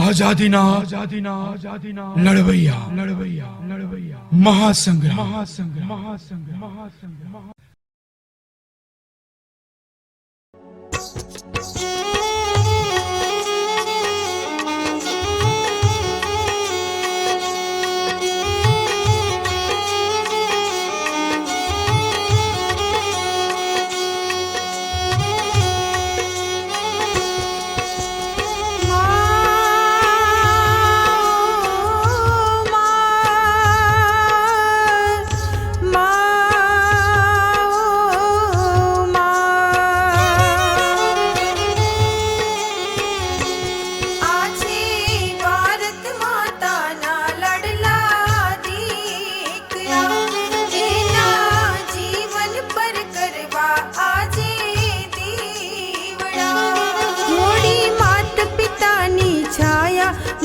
આઝાદીના લડવૈયા મહાસંગ્રામ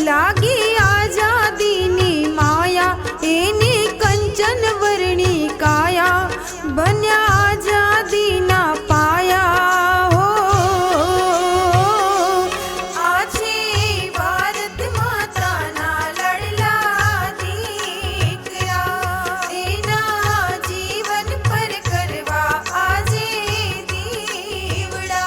लागी आजादीनी माया एनी कंचन वर्णी काया बन्या आजादीना पाया हो आछे भारत माताना लड़ला दीकरा एना जीवन पर करवा आजे दीवड़ा।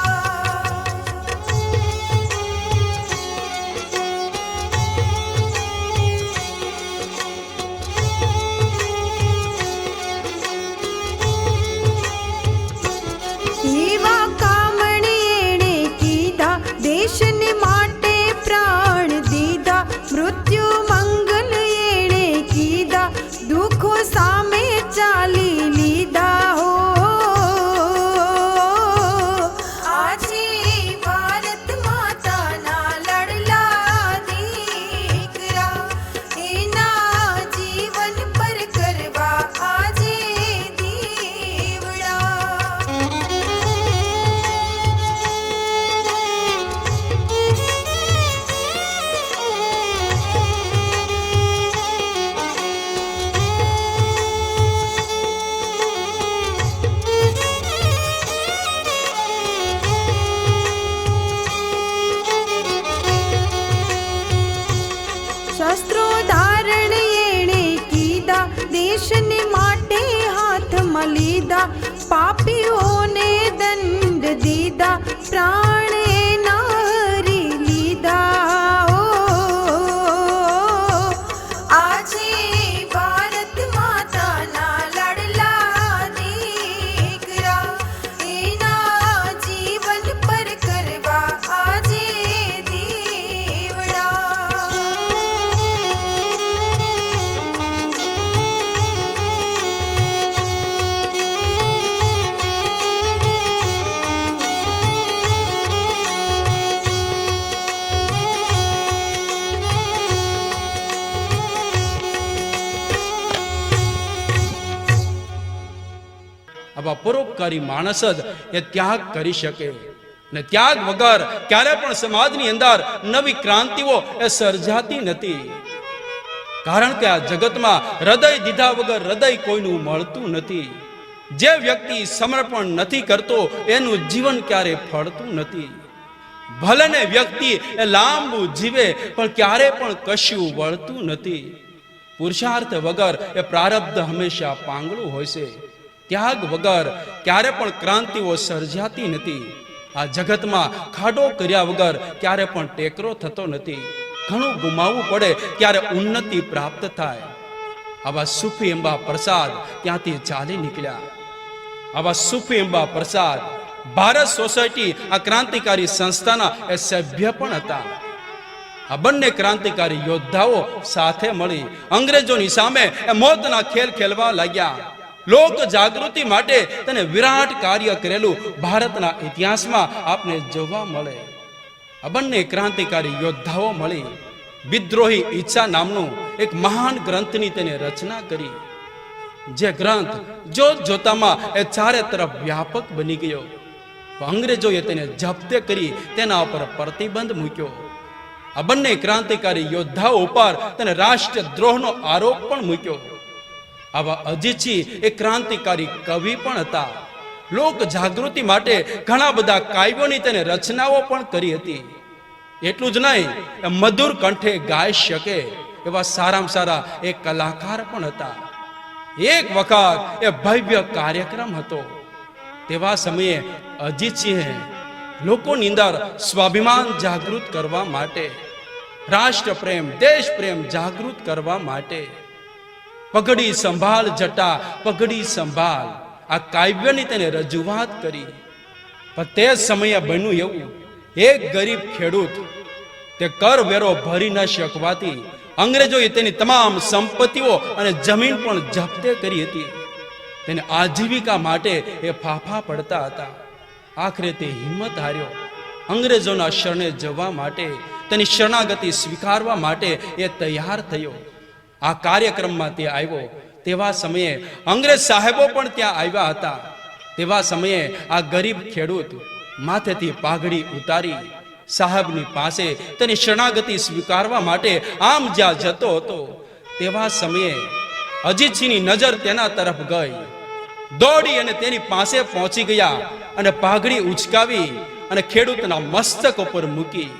देश ने माटे प्राण दीदा मृत्यु मंगल एणे कीदा दुखों सामे चाली लीदा हो आजे भारत माता ना लड़ला दीकरा एना जीवन पर करवा आजे दीवड़ा। शस्त्रों धारण एणे कीदा देश ने माटे हाथ मलीदा पापियों ने दंड दीदा प्राण ना हरी लीदा हो आजे भारत माता ना लड़ला दीकरा एना जीवन पर करवा आजे दीवड़ा। આવા પરોપકારી માણસ જ એ ત્યાગ કરી શકે ને ત્યાગ વગર ક્યારે પણ સમાજની અંદર નવી ક્રાંતિઓ એ સર્જાતી નથી, કારણ કે આ જગતમાં હૃદય દીધા વગર હૃદય કોઈનું મળતું નથી. જે વ્યક્તિ સમર્પણ નથી કરતો એનું જીવન ક્યારે ફળતું નથી. ભલે ને વ્યક્તિ એ લાંબુ જીવે પણ ક્યારે પણ કશું વળતું નથી. પુરુષાર્થ વગર એ પ્રારબ્ધ હંમેશા પાંગળું હોય છે. ત્યાગ વગર ક્યારે પણ ક્રાંતિઓ સર્જાતી નથી. આ જગતમાં ખાડો કર્યા વગર ક્યારે પણ ટેકરો થતો નથી. ઘણું ગુમાવવું પડે ત્યારે ઉન્નતિ પ્રાપ્ત થાય. આવા સુફી અંબા પ્રસાદ ત્યાંથી ચાલી નીકળ્યા. આવા સુફી અંબા પ્રસાદ ભારત સોસાયટી આ ક્રાંતિકારી સંસ્થાના એ સભ્ય પણ હતા. આ બંને ક્રાંતિકારી યોદ્ધાઓ સાથે મળી અંગ્રેજોની સામે એ મોતના ખેલ ખેલવા લાગ્યા. લોક જાગૃતિ માટે તેને વિરાટ કાર્ય કરેલું ભારતના ઇતિહાસમાં આપને જોવા મળે. આ બંને ક્રાંતિકારી યોદ્ધાઓ મળી વિદ્રોહી ઈચ્છા નામનું એક મહાન ગ્રંથની તેને રચના કરી. જે ગ્રંથ જોત જોતામાં એ ચારે તરફ વ્યાપક બની ગયો. અંગ્રેજોએ તેને જપ્તે કરી તેના ઉપર પ્રતિબંધ મૂક્યો. આ બંને ક્રાંતિકારી યોદ્ધાઓ ઉપર તેને રાષ્ટ્રદ્રોહનો આરોપ પણ મૂક્યો. આવા અજીતસિંહ એક ક્રાંતિકારી કવિ પણ હતા. લોક જાગૃતિ માટે ઘણા બધા કાવ્યોની તેને રચનાઓ પણ કરી હતી. એટલું જ નહીં, એ મધુર કંઠે ગાઈ શકે એવા સારામાં સારા એક કલાકાર પણ હતા. એક વખત એ ભવ્ય કાર્યક્રમ હતો. તેવા સમયે અજીતસિંહે લોકોની અંદર સ્વાભિમાન જાગૃત કરવા માટે, રાષ્ટ્ર પ્રેમ દેશ પ્રેમ જાગૃત કરવા માટે પગડી સંભાળ જટા પગડી સંભાળ આ કાવ્યની તેને રજૂઆત કરી. પણ તે સમયે બન્યું એવું, એક ગરીબ ખેડૂત તે કર વેરો ભરી ન શકવાથી અંગ્રેજોએ તેની તમામ સંપત્તિઓ અને જમીન પણ જપ્તે કરી હતી. તેને આજીવિકા માટે એ ફાફા પડતા હતા. આખરે તે હિંમત હાર્યો. અંગ્રેજોના શરણે જવા માટે, તેની શરણાગતિ સ્વીકારવા માટે એ તૈયાર થયો. આ કાર્યક્રમમાં તે આવ્યો. તેવા સમયે અંગ્રેજ સાહેબો પણ ત્યાં આવ્યા હતા. તેવા સમયે આ ગરીબ ખેડૂત માથેથી પાઘડી ઉતારી સાહેબની પાસે તેની શરણાગતિ સ્વીકારવા માટે આમ જ્યાં જતો હતો, તેવા સમયે અજીતસિંહની નજર તેના તરફ ગઈ. દોડી અને તેની પાસે પહોંચી ગયા અને પાઘડી ઉચકાવી અને ખેડૂતના મસ્તક ઉપર મૂકી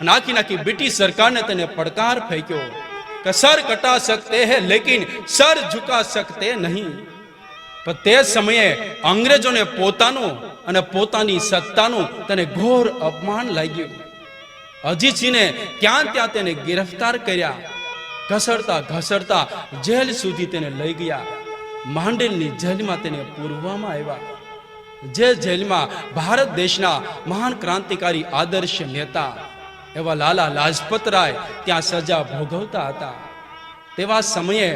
અને આખી બ્રિટિશ સરકારને તેને પડકાર ફેંક્યો કે સર કટા સકતે હૈ લેકિન સર ઝુકા સકતે નહીં. પણ તે સમયે અંગ્રેજોને પોતાનું અને પોતાની સત્તાનું તેને ઘોર અપમાન લાગ્યું. અજીતસિંહને ત્યાં તેને ગિરફ્તાર કર્યા. ઘસડતા ઘસડતા જેલ સુધી તેને લઈ ગયા. માંડેલની જેલમાં તેને પૂરવામાં આવ્યા. જે જેલમાં ભારત દેશના મહાન ક્રાંતિકારી આદર્શ નેતા એવા લાલા લાજપત રાય ત્યાં સજા ભોગવતા હતા. તેવા સમયે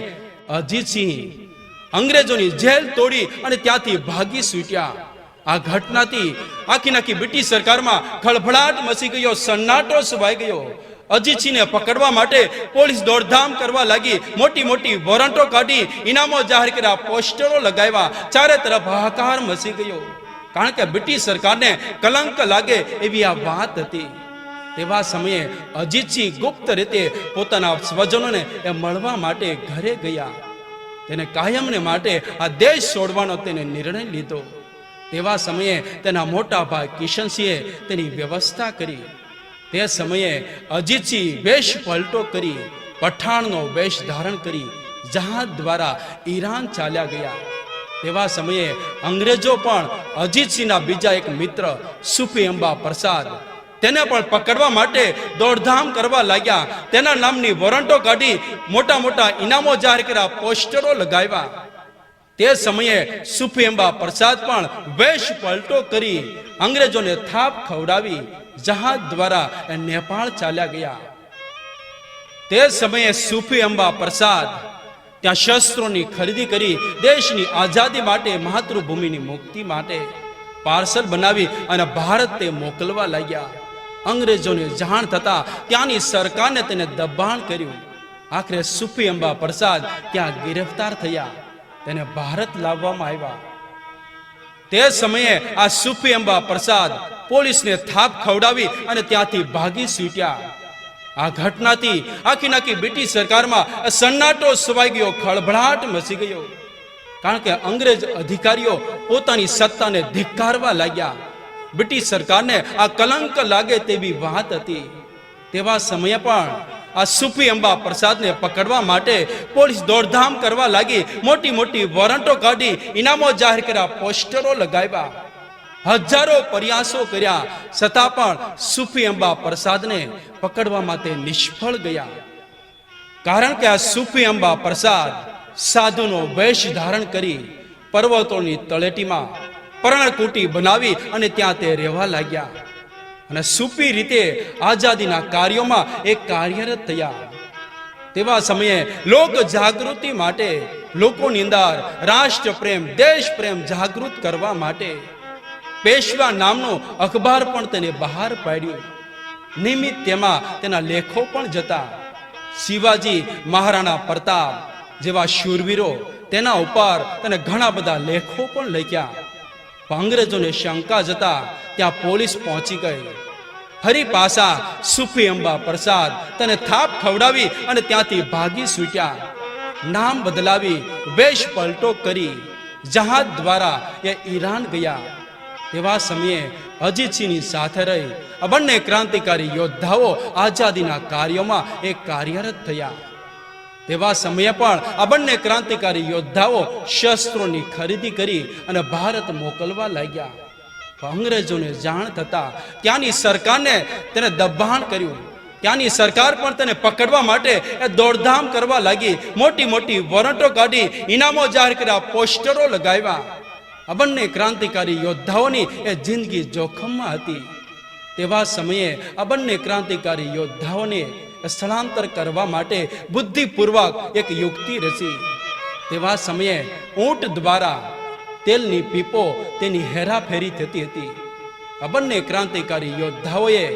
અજીતસિંહ અંગ્રેજોની જેલ તોડી અને ત્યાંથી ભાગી છૂટ્યા. આ ઘટનાથી આખી બ્રિટિશ સરકારમાં ખળભળાટ મચી ગયો, સન્નાટો છવાઈ ગયો. અજીતસિંહને પકડવા માટે પોલીસ દોડધામ કરવા લાગી. મોટી મોટી વોરંટો કાઢી, ઇનામો જાહેર કર્યા, પોસ્ટરો લગાવ્યા. ચારે તરફ હાહાકાર મચી ગયો. કારણ કે બ્રિટિશ સરકારને કલંક લાગે એવી આ વાત હતી. તેવા સમયે અજીતસિંહ ગુપ્ત રીતે પોતાના સ્વજનોને એ મળવા માટે ઘરે ગયા. તેને કાયમને માટે આ દેશ છોડવાનો તેને નિર્ણય લીધો. તેવા સમયે તેના મોટા ભાઈ કિશનસિંહે તેની વ્યવસ્થા કરી. તે સમયે અજીતસિંહ વેશ પલટો કરી, પઠાણનો વેશ ધારણ કરી જહાજ દ્વારા ઈરાન ચાલ્યા ગયા. તેવા સમયે અંગ્રેજો પણ અજીતસિંહના બીજા એક મિત્ર સુફી અંબા પ્રસાદ તેને પણ પકડવા માટે દોડધામ કરવા લાગ્યા. તેના નામની વોરંટો કાઢી મોટા મોટા ઇનામો જાહેર કર્યા, પોસ્ટરો લગાવ્યા. તે સમયે સુફી અંબા પ્રસાદ પણ વેશ પલટો કરી અંગ્રેજોને થાપ ખવડાવી જહાજ દ્વારા નેપાળ ચાલ્યા ગયા. તે સમયે સુફી અંબા પ્રસાદ ત્યાં શસ્ત્રોની ખરીદી કરી દેશની આઝાદી માટે, માતૃભૂમિની મુક્તિ માટે પાર્સલ બનાવી અને ભારત તે મોકલવા લાગ્યા. અંગ્રેજોને જાણ થતા ત્યાંની સરકારને તેને દબાણ કર્યું. આખરે સુફી અંબા પ્રસાદ ત્યાં ગિરફ્તાર થયા. તેને ભારત લાવવામાં આવ્યા. તે સમયે આ સુફી અંબા પ્રસાદ પોલીસને થાપ ખવડાવી અને ત્યાંથી ભાગી છૂટ્યા. આ ઘટનાથી આખી બ્રિટિશ સરકારમાં સન્નાટો છવાઈ ગયો, ખળભળાટ મચી ગયો. કારણ કે અંગ્રેજ અધિકારીઓ પોતાની સત્તાને ધિક્કારવા લાગ્યા. બ્રિટિશ સરકારને આ કલંક લાગે તેવી વાત હતી. તેવા સમયે પણ આ સુફી અંબા પ્રસાદને પકડવા માટે પોલીસ દોડધામ કરવા લાગી. મોટી મોટી વોરંટો કાઢી, ઇનામો જાહેર કર્યા, પોસ્ટરો લગાવ્યા. હજારો પ્રયાસો કર્યા છતાં પણ સુફી અંબા પ્રસાદને પકડવામાં તે નિષ્ફળ ગયા. કારણ કે આ સુફી અંબા પ્રસાદ સાધુનો વેશ ધારણ કરી પર્વતોની તળેટીમાં પર્ણકુટી બનાવી અને ત્યાં તે રહેવા લાગ્યા અને સુફી રીતે આઝાદીના કાર્યોમાં એ કાર્યરત થયા. તેવા સમયે લોક જાગૃતિ માટે, લોકોની અંદર રાષ્ટ્ર પ્રેમ દેશ પ્રેમ જાગૃત કરવા માટે પેશવા નામનો અખબાર પણ તેને બહાર પાડ્યું. નિયમિત તેમાં તેના લેખો પણ જતા. શિવાજી મહારાણા પ્રતાપ જેવા શૂરવીરો તેના ઉપર તેને ઘણા બધા લેખો પણ લખ્યા. અંગ્રેજોને શંકા જતા ત્યાં પોલીસ પહોંચી ગઈ. ફરી પાછા સુફી અંબા પ્રસાદ તેને થાપ ખવડાવી અને ત્યાંથી ભાગી છૂટ્યા. નામ બદલાવી વેશ પલટો કરી જહાજ દ્વારા એ ઈરાન ગયા. તેવા સમયે અજીતસિંહની સાથે રહી આ બંને ક્રાંતિકારી યોદ્ધાઓ આઝાદીના કાર્યોમાં એક કાર્યરત થયા. તેવા સમયે પણ આ બંને ક્રાંતિકારી યોદ્ધાઓ શસ્ત્રોની ખરીદી કરી અને ભારત મોકલવા લાગ્યા. અંગ્રેજોને જાણ થતા ત્યાંની સરકારને તેને દબાણ કર્યું. ત્યાંની સરકાર પણ તેને પકડવા માટે દોડધામ કરવા લાગી. મોટી મોટી વોરંટો કાઢી, ઇનામો જાહેર કર્યા, પોસ્ટરો લગાવ્યા. આ બંને ક્રાંતિકારી યોદ્ધાઓની એ જિંદગી જોખમમાં હતી. તેવા સમયે આ બંને ક્રાંતિકારી યોદ્ધાઓને સ્થળાંતર કરવા માટે બુદ્ધિપૂર્વક એક યુક્તિ રચી. તેવા સમયે ઊંટ દ્વારા તેલની પીપો તેની હેરાફેરી થતી હતી. આ બંને ક્રાંતિકારી યોદ્ધાઓએ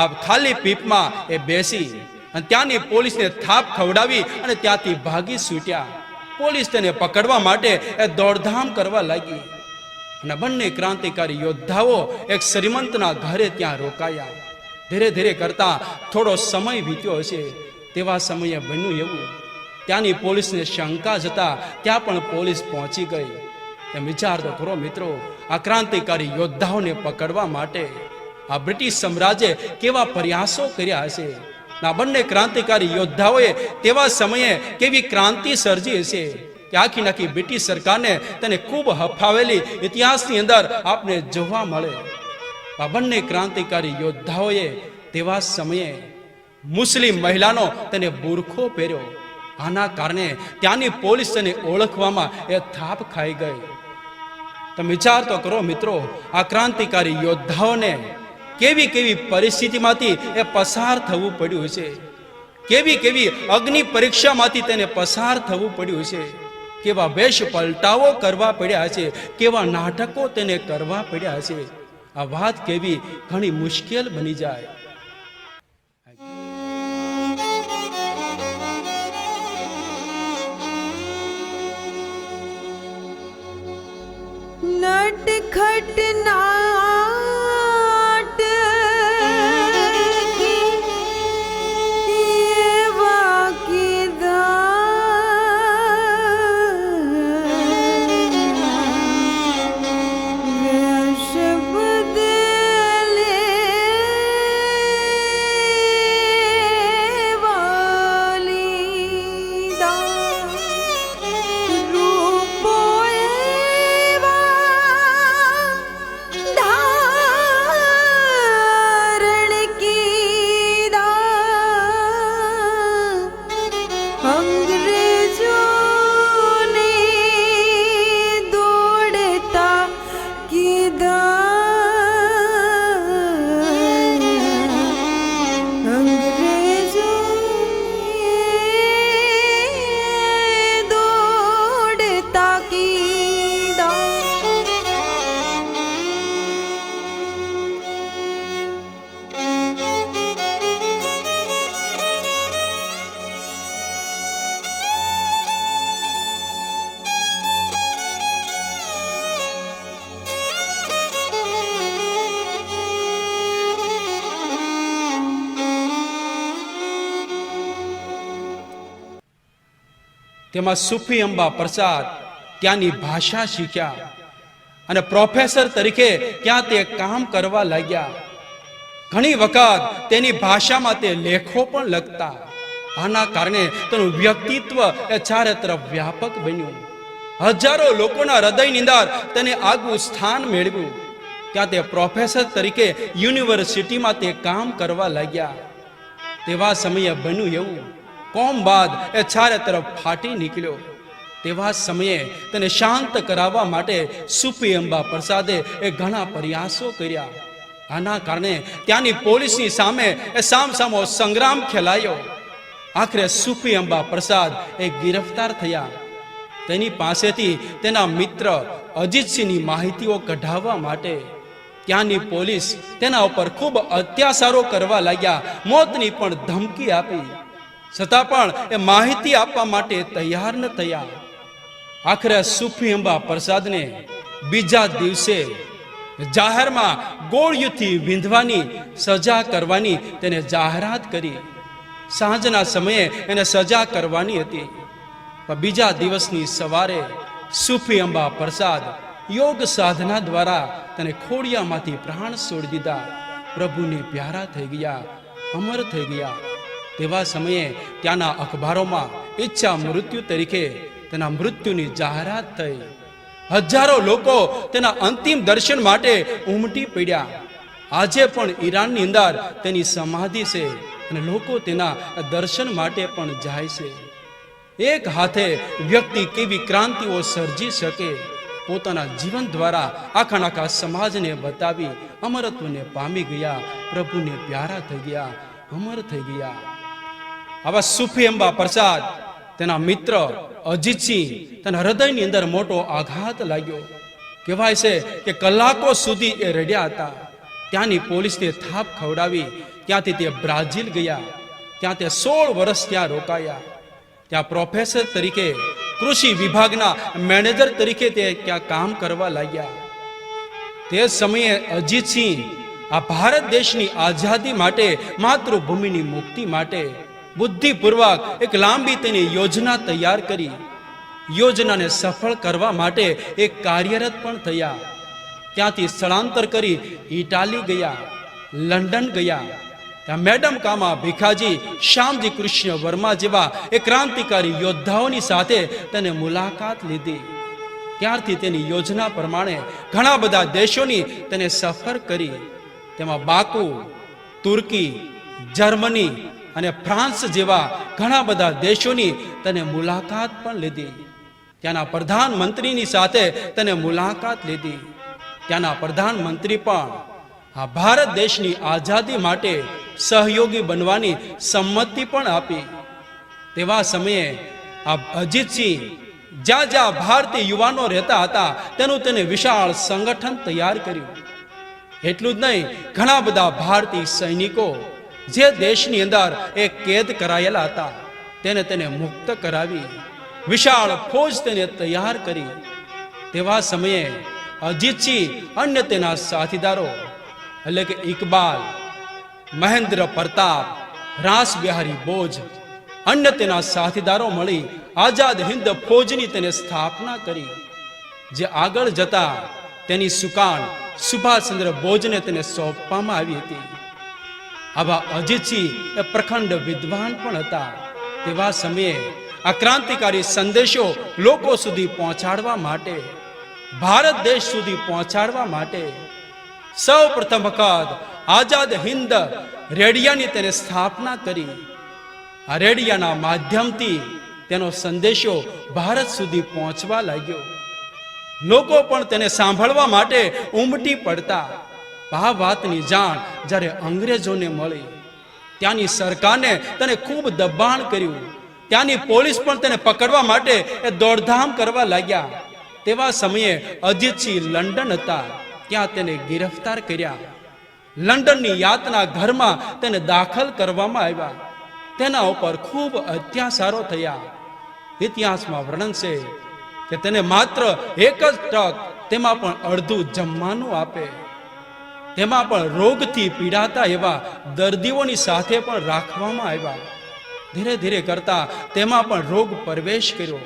આ ખાલી પીપમાં એ બેસી અને ત્યાંની પોલીસને થાપ ખવડાવી અને ત્યાંથી ભાગી છૂટ્યા. પોલીસ તેને પકડવા માટે એ દોડધામ કરવા લાગી. અને બંને ક્રાંતિકારી યોદ્ધાઓ એક શ્રીમંતના ઘરે ત્યાં રોકાયા. ધીરે ધીરે કરતા થોડો સમય વીત્યો હશે. તેવા સમયે બન્યું એવું, ત્યાંની પોલીસને શંકા જતા ત્યાં પણ પોલીસ પહોંચી ગઈ. એમ વિચાર તો ખરો મિત્રો, આ ક્રાંતિકારી યોદ્ધાઓને પકડવા માટે આ બ્રિટિશ સામ્રાજ્ય કેવા પ્રયાસો કર્યા હશે. આ બંને ક્રાંતિકારી યોદ્ધાઓએ તેવા સમયે કેવી ક્રાંતિ સર્જી હશે કે આખી બ્રિટિશ સરકારને તેને ખૂબ હફાવેલી ઇતિહાસની અંદર આપને જોવા મળે. આ બંને ક્રાંતિકારી યોદ્ધાઓએ તેવા સમયે મુસ્લિમ મહિલાનો તેને બુરખો પહેર્યો. આના કારણે ત્યાંની પોલીસ તેને ઓળખવામાં એ થાપ ખાઈ ગઈ. તમે વિચાર તો કરો મિત્રો, આ ક્રાંતિકારી યોદ્ધાઓને કેવી કેવી પરિસ્થિતિમાંથી એ પસાર થવું પડ્યું છે. કેવી અગ્નિ પરીક્ષામાંથી તેને પસાર થવું પડ્યું છે. કેવા વેશ પલટાવો કરવા પડ્યા છે, કેવા નાટકો તેને કરવા પડ્યા છે. આ વાત કેવી ઘણી મુશ્કેલ બની જાય. नटखट नाट की ये वाक़िदा शब्द ले वालीदा रूपो धारण कीदा अंग्रेजों ने दौड़ता कीदा अंग्रेजों ने दौड़ता कीदा તેમાં સુફી અંબા પ્રસાદ ત્યાંની ભાષા શીખ્યા અને પ્રોફેસર તરીકે ત્યાં તે કામ કરવા લાગ્યા. ઘણી વખત તેની ભાષામાં તે લેખો પણ લખતા. આના કારણે તેનું વ્યક્તિત્વ એ ચારે તરફ વ્યાપક બન્યું. હજારો લોકોના હૃદયની અંદર તેને આગવું સ્થાન મેળવ્યું. ત્યાં તે પ્રોફેસર તરીકે યુનિવર્સિટીમાં તે કામ કરવા લાગ્યા. તેવા સમયે બન્યું એવું, કોમ બાદ એ ચારે તરફ ફાટી નીકળ્યો. તેવા સમયે તેને શાંત કરાવવા માટે સુફી અંબા પ્રસાદે એ ઘણા પ્રયાસો કર્યા. આના કારણે ત્યાંની પોલીસની સામે એ સામસામો સંગ્રામ ખેલાયો. આખરે સુફી અંબા પ્રસાદ એ ગિરફતાર થયા. તેની પાસેથી તેના મિત્ર અજીતસિંહની માહિતીઓ કઢાવવા માટે ત્યાંની પોલીસ તેના ઉપર ખૂબ અત્યાચારો કરવા લાગ્યા. મોતની પણ ધમકી આપી, છતાં પણ એ માહિતી આપવા માટે તૈયાર ન થયા. આખરે સુફી અંબા પ્રસાદને બીજા દિવસે જાહેરમાં ગોળીઓથી વીંધવાની સજા કરવાની તેને જાહેરાત કરી. સાંજના સમયે એને સજા કરવાની હતી. પણ બીજા દિવસની સવારે સુફી અંબા પ્રસાદ યોગ સાધના દ્વારા તેને ખોડિયામાંથી પ્રાણ છોડી દીધા, પ્રભુને પ્યારા થઈ ગયા, અમર થઈ ગયા. તેવા સમયે ત્યાંના અખબારોમાં ઈચ્છા મૃત્યુ તરીકે તેના મૃત્યુની જાહેરાત થઈ. હજારો લોકો તેના અંતિમ દર્શન માટે ઉમટી પડ્યા. આજે પણ ઈરાનની અંદર તેની સમાધિ છે અને લોકો તેના દર્શન માટે પણ જાય છે. એક હાથે વ્યક્તિ કેવી ક્રાંતિઓ સર્જી શકે, પોતાના જીવન દ્વારા આખા સમાજને બતાવી અમરત્વને પામી ગયા, પ્રભુને પ્યારા થઈ ગયા, અમર થઈ ગયા. આવા સુફી અંબા પ્રસાદ, તેના મિત્ર અજીતસિંહ, તેના હૃદયની અંદર મોટો આઘાત લાગ્યો. કહેવાય છે કે કલાકો સુધી એ રડ્યા હતા. ત્યાંની પોલીસને થાપ ખવડાવી ત્યાંથી તે બ્રાઝિલ ગયા. ત્યાં તે 16 વર્ષ ત્યાં રોકાયા. ત્યાં પ્રોફેસર તરીકે, કૃષિ વિભાગના મેનેજર તરીકે તે ત્યાં કામ કરવા લાગ્યા. તે સમયે અજીતસિંહ આ ભારત દેશની આઝાદી માટે, માતૃભૂમિની મુક્તિ માટે બુદ્ધિપૂર્વક એક લાંબી તેની યોજના તૈયાર કરી. યોજનાને સફળ કરવા માટે એક કાર્યરત પણ થયા. ત્યાંથી સ્થળાંતર કરી ઇટાલી ગયા, લંડન ગયા. ત્યાં મેડમ કામા ભીખાજી, શ્યામજી કૃષ્ણ વર્મા જેવા એક ક્રાંતિકારી યોદ્ધાઓની સાથે તેને મુલાકાત લીધી. ત્યારથી તેની યોજના પ્રમાણે ઘણા બધા દેશોની તેને સફર કરી. તેમાં બાકુ, તુર્કી, જર્મની અને ફ્રાન્સ જેવા ઘણા બધા દેશોની તેને મુલાકાત પણ લીધી. ત્યાંના પ્રધાનમંત્રીની સાથે તેને મુલાકાત લીધી. ત્યાંના પ્રધાનમંત્રી પણ આ ભારત દેશની આઝાદી માટે સહયોગી બનવાની સંમતિ પણ આપી. તેવા સમયે આ અજીતસિંહ જ્યાં જ્યાં ભારતીય યુવાનો રહેતા હતા તેનું તેને વિશાળ સંગઠન તૈયાર કર્યું. એટલું જ નહીં, ઘણા બધા ભારતીય સૈનિકો જે દેશની અંદર એક કેદ કરાયેલા હતા તેને મુક્ત કરાવી, વિશાળ ફોજ તેને તૈયાર કરી. તેવા સમયે અજીતસિંહ અન્ય તેના સાથીદારો એટલે કે ઇકબાલ, મહેન્દ્ર પ્રતાપ, રાસ બિહારી બોઝ, અન્ય તેના સાથીદારો મળી આઝાદ હિન્દ ફોજની તેને સ્થાપના કરી, જે આગળ જતા તેની સુકાન સુભાષચંદ્ર બોઝને તેને સોંપવામાં આવી હતી. આવા અજીતસિંહ એ પ્રખંડ વિદ્વાન પણ હતા. તેવા સમયે આ ક્રાંતિકારી સંદેશો લોકો સુધી પહોંચાડવા માટે, ભારત દેશ સુધી પહોંચાડવા માટે સૌ પ્રથમ વખત આઝાદ હિન્દ રેડિયાની તેને સ્થાપના કરી. આ રેડિયાના માધ્યમથી તેનો સંદેશો ભારત સુધી પહોંચવા લાગ્યો. લોકો પણ તેને સાંભળવા માટે ઉમટી પડતા. આ વાતની જાણ જ્યારે અંગ્રેજોને મળી, ત્યાંની સરકારને તેને ખૂબ દબાણ કર્યું. ત્યાંની પોલીસ પણ તેને પકડવા માટે એ દોડધામ કરવા લાગ્યા. તેવા સમયે અજીતસિંહ લંડન હતા, ત્યાં તેને ગિરફ્તાર કર્યા. લંડનની યાતના ઘરમાં તેને દાખલ કરવામાં આવ્યા. તેના ઉપર ખૂબ અત્યાચારો થયા. ઇતિહાસમાં વર્ણન છે કે તેને માત્ર એક જ ટક, તેમાં પણ અડધું જમવાનું આપે. તેમાં પણ રોગથી પીડાતા એવા દર્દીઓની સાથે પણ રાખવામાં આવ્યા. ધીરે ધીરે કરતા તેમાં પણ રોગ પ્રવેશ કર્યો.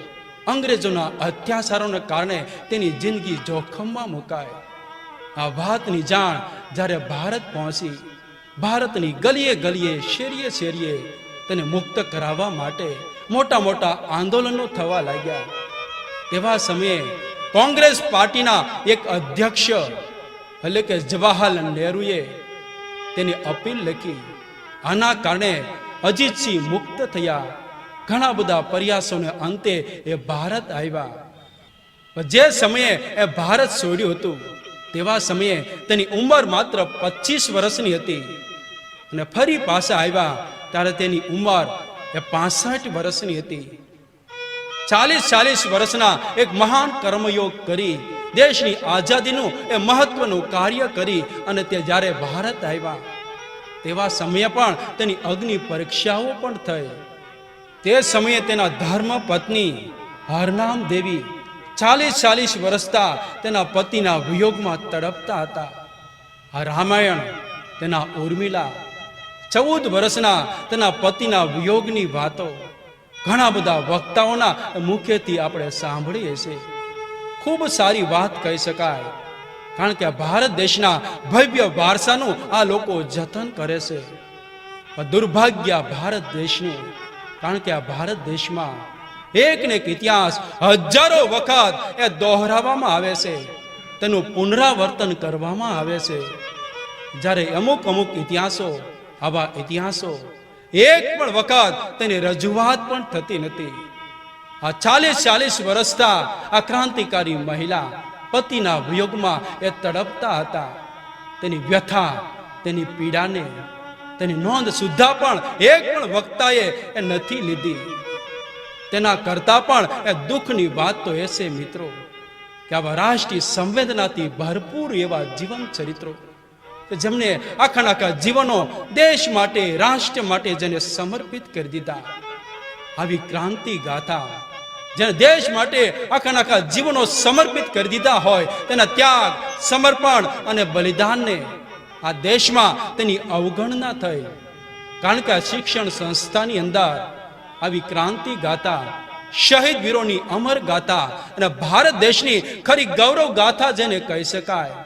અંગ્રેજોના અત્યાચારોને કારણે તેની જિંદગી જોખમમાં મુકાય. આ વાતની જાણ જ્યારે ભારત પહોંચી, ભારતની ગલીએ ગલીએ, શેરીએ શેરીએ તેને મુક્ત કરાવવા માટે મોટા મોટા આંદોલનો થવા લાગ્યા. તેવા સમયે કોંગ્રેસ પાર્ટીના એક અધ્યક્ષ એટલે કે જવાહરલાલ નહેરુએ તેની અપીલ લખી. આના કારણે અજીતસિંહ મુક્ત થયા. ઘણા બધા પ્રયાસોને અંતે એ ભારત આવ્યા. જે સમયે એ ભારત છોડ્યું હતું તેવા સમયે તેની ઉંમર માત્ર 25 વર્ષની હતી અને ફરી પાછા આવ્યા ત્યારે તેની ઉંમર એ 65 વર્ષની હતી. 40 વર્ષના એક મહાન કર્મયોગ કરી દેશની આઝાદીનું એ મહત્વનું કાર્ય કરી અને તે જ્યારે ભારત આવ્યા તેવા સમયે પણ તેની અગ્નિ પરીક્ષાઓ પણ થઈ. તે સમયે તેના ધર્મ પત્ની હરનામ દેવી 40 વર્ષતા તેના પતિના વિયોગમાં તડપતા હતા. આ રામાયણ તેના ઉર્મિલા 14 વર્ષના તેના પતિના વિયોગની વાતો ઘણા બધા વક્તાઓના મુખેથી આપણે સાંભળીએ છીએ. ખૂબ સારી વાત કહી શકાય. કારણ કે આ ભારત દેશના ભવ્ય વારસાનું આ લોકો જતન કરે છે. દુર્ભાગ્ય ભારત દેશનું, કારણ કે આ ભારત દેશમાં એક ને એક ઇતિહાસ હજારો વખત એ દોહરાવવામાં આવે છે, તેનું પુનરાવર્તન કરવામાં આવે છે. જ્યારે અમુક અમુક ઇતિહાસો, આવા ઇતિહાસો એક પણ વખત તેની રજૂઆત પણ થતી નથી. આ 40 વર્ષથી આ ક્રાંતિકારી મહિલા પતિના વિયોગમાં એ તડપતા હતા. તેની વ્યથા, તેની પીડાને, તેની નોંધ સુદ્ધા પણ એક પણ વક્તાએ એ નથી લીધી. તેના કરતા પણ એ દુઃખની વાત તો એ છે મિત્રો કે આવા રાષ્ટ્રીય સંવેદનાથી ભરપૂર એવા જીવન ચરિત્રો કે જેમને આખા જીવનો દેશ માટે, રાષ્ટ્ર માટે જેને સમર્પિત કરી દીધા. આવી ક્રાંતિ ગાથા જેને દેશ માટે આખા જીવનો સમર્પિત કરી દીધા હોય, તેના ત્યાગ, સમર્પણ અને બલિદાનને આ દેશમાં તેની અવગણના થઈ. કારણ કે આ શિક્ષણ સંસ્થાની અંદર આવી ક્રાંતિ ગાથા, શહીદ વીરોની અમર ગાથા અને ભારત દેશની ખરી ગૌરવ ગાથા જેને કહી શકાય,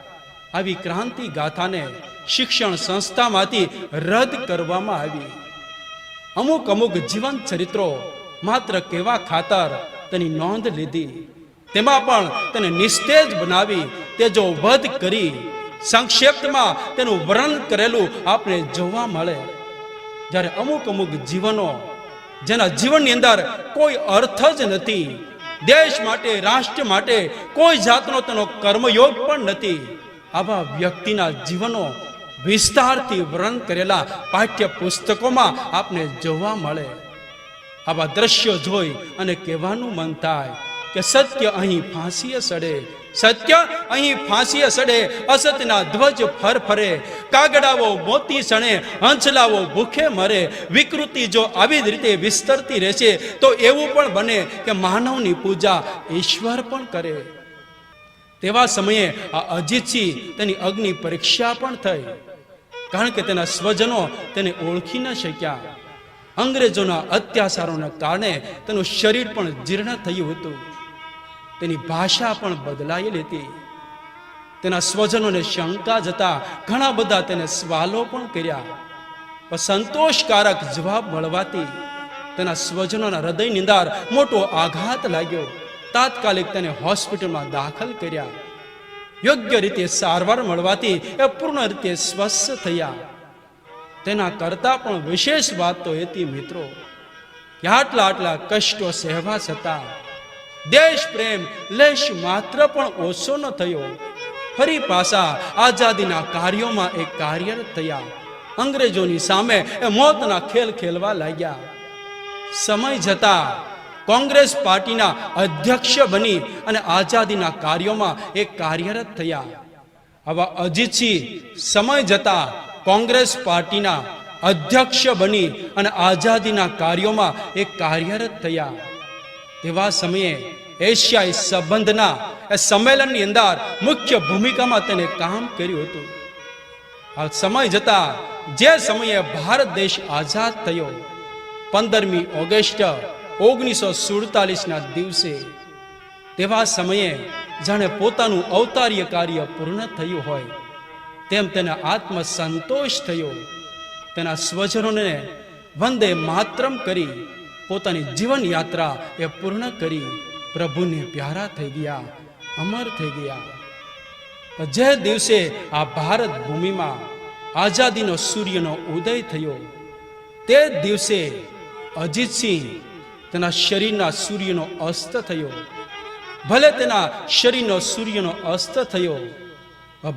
આવી ક્રાંતિ ગાથાને શિક્ષણ સંસ્થામાંથી રદ કરવામાં આવી. અમુક જીવન ચરિત્રો માત્ર કેવા ખાતર તેની નોંધ લીધી, તેમાં પણ તેને નિસ્તેજ બનાવી, તેજો વધ કરી સંક્ષેપ્તમાં તેનું વર્ણન કરેલું આપણે જોવા મળે. જ્યારે અમુક જીવનો જેના જીવનની અંદર કોઈ અર્થ જ નથી, દેશ માટે, રાષ્ટ્ર માટે કોઈ જાતનો તેનો કર્મયોગ પણ નથી, આવા વ્યક્તિના જીવનો વિસ્તારથી વર્ણન કરેલા પાઠ્ય પુસ્તકોમાં આપને જોવા મળે. આવા દ્રશ્યો જોઈ અને કહેવાનું મન થાય કે સત્ય અહીં ફાંસીએ સડે, સત્ય અહીં ફાંસીએ સડે, અસત્યના ધ્વજ ફરફરે, કાગડાઓ મોતી સણે, હંસલાઓ ભૂખે મરે. વિકૃતિ જો આવી જ રીતે વિસ્તરતી રહેશે તો એવું પણ બને કે માનવની પૂજા ઈશ્વર પણ કરે. તેવા સમયે આ અજીતસિંહ તેની અગ્નિ પરીક્ષા પણ થઈ. કારણ કે તેના સ્વજનો તેને ઓળખી ન શક્યા. અંગ્રેજોના અત્યાચારોના કારણે તેનું શરીર પણ જીર્ણ થયું હતું, તેની ભાષા પણ બદલાયેલી હતી. તેના સ્વજનોને શંકા જતા ઘણા બધા તેને સવાલો પણ કર્યા, પણ સંતોષકારક જવાબ મળવાથી તેના સ્વજનોના હૃદયની અંદર મોટો આઘાત લાગ્યો. તાત્કાલિક તેને હોસ્પિટલમાં દાખલ કર્યા. યોગ્ય રીતે સારવાર મળવાથી એ પૂર્ણ રીતે સ્વસ્થ થયા. તેના કરતા પણ વિશેષ વાત તો હતી મિત્રો કે આટલા કષ્ટો સહેવા છતાં દેશ પ્રેમ લેશ માત્ર પણ ઓછો ન થયો. ફરી પાછા આઝાદીના કાર્યોમાં એ કાર્યરત થયા. અંગ્રેજોની સામે એ મોતના ખેલ ખેલવા લાગ્યા. સમય જતા કોંગ્રેસ પાર્ટીના અધ્યક્ષ બની અને આઝાદીના કાર્યોમાં એ કાર્યરત થયા. આવા અજીતસિંહ સમય જતા કોંગ્રેસ પાર્ટીના અધ્યક્ષ બની અને આઝાદીના કાર્યોમાં એ કાર્યરત થયા. તેવા સમયે એશિયાઈ સંબંધના એ સંમેલનની અંદર મુખ્ય ભૂમિકામાં તેને કામ કર્યું હતું. આ સમય જતા જે સમયે ભારત દેશ આઝાદ થયો, 15મી ઓગસ્ટ 1947ના દિવસે, તેવા સમયે જાણે પોતાનું અવતારીય કાર્ય પૂર્ણ થયું હોય તેમ તેને આત્મસંતોષ થયો. તેના સ્વજનોને વંદે માતરમ કરી પોતાની જીવન યાત્રા એ પૂર્ણ કરી પ્રભુને પ્યારા થઈ ગયા, અમર થઈ ગયા. જે દિવસે આ ભારત ભૂમિમાં આઝાદીનો સૂર્યનો ઉદય થયો, તે દિવસે અજીતસિંહ તેના શરીરના સૂર્યનો અસ્ત થયો. ભલે તેના શરીરનો સૂર્યનો અસ્ત થયો,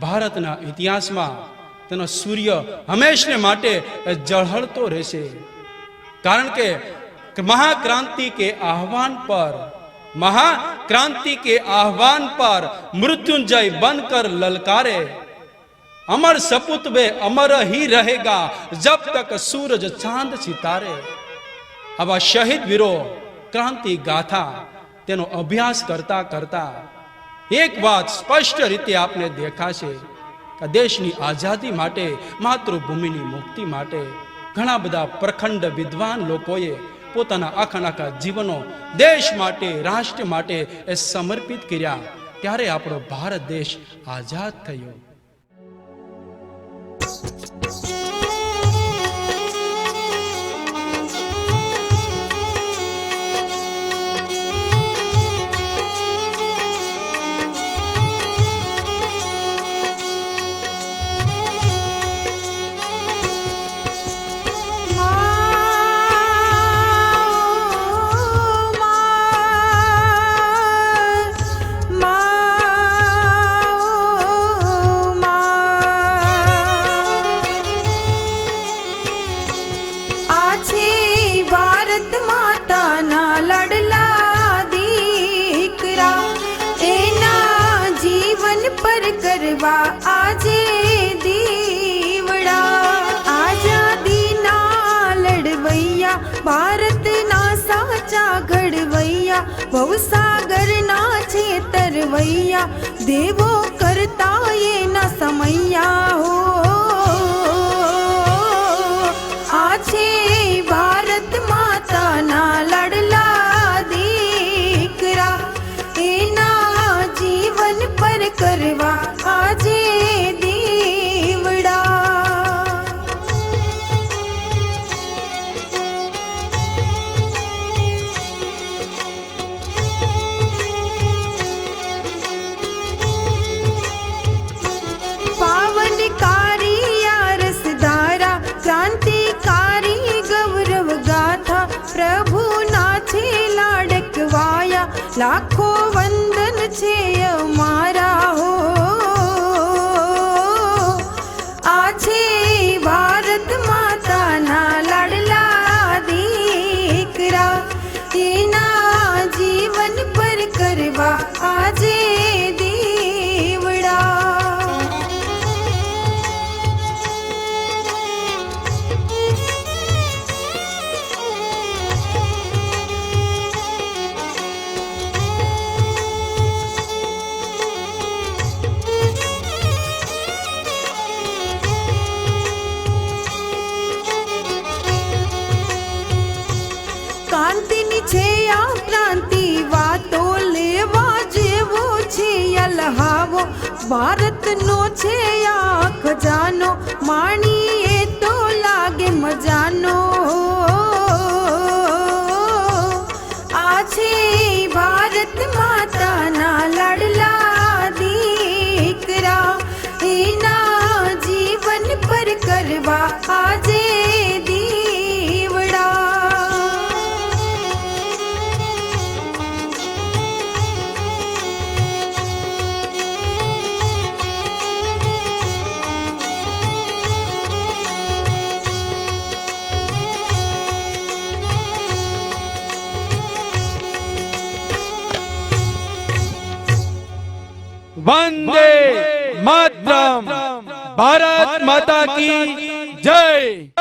ભારતના ઇતિહાસમાં તેનો સૂર્ય હંમેશને માટે ઝળહળતો રહેશે. કારણ કે महाक्रांति के आह्वान पर, महाक्रांति के आह्वान पर मृत्युंजय बनकर ललकारे, अमर सपूत वे अमर ही रहेगा जब तक सूरज चांद सितारे. आवा शहीद वीरो क्रांति गाथा तेनो अभ्यास करता करता एक बात स्पष्ट रीते आपने देखाशे कि देशनी आजादी माटे, मातृभूमिनी मुक्ति माटे घणा बधा प्रखंड विद्वान लोकोए પોતાના આખા જીવનો દેશ માટે, રાષ્ટ્ર માટે એ સમર્પિત કર્યા. ત્યારે આપણો ભારત દેશ આઝાદ થયો. કરવા આજે દીવડા આઝાદીના લડવૈયા ભારતના સાચા ઘડવૈયા ભવસાગરના છે તરવૈયા દેવો કરતા એના સમૈયા હો આ છે ભારત માતાના લાડલા દીકરા એના જીવન પર કરવા આજે દીવડા પાવનકારી આ રસધારા ક્રાંતિકારી ગૌરવ ગાથા પ્રભુના છે લાડકવાયા લાખો વંદન છે અમારા હો આ છે ભારત માતાના લાડલા દીકરા એના જીવન પર કરવા આજે દીવડા કાંતિની છે આ ક્રાંતિ વાતો લેવા જેવો છે અલહાવો ભારતનો છે આ ખજાનો માણીએ તો લાગે મજાનો આ છે ભારત માતાના લાડલા દીકરા એના જીવન પર કરવા આજે દીવડા वंदे मातरम, भारत माता की जय।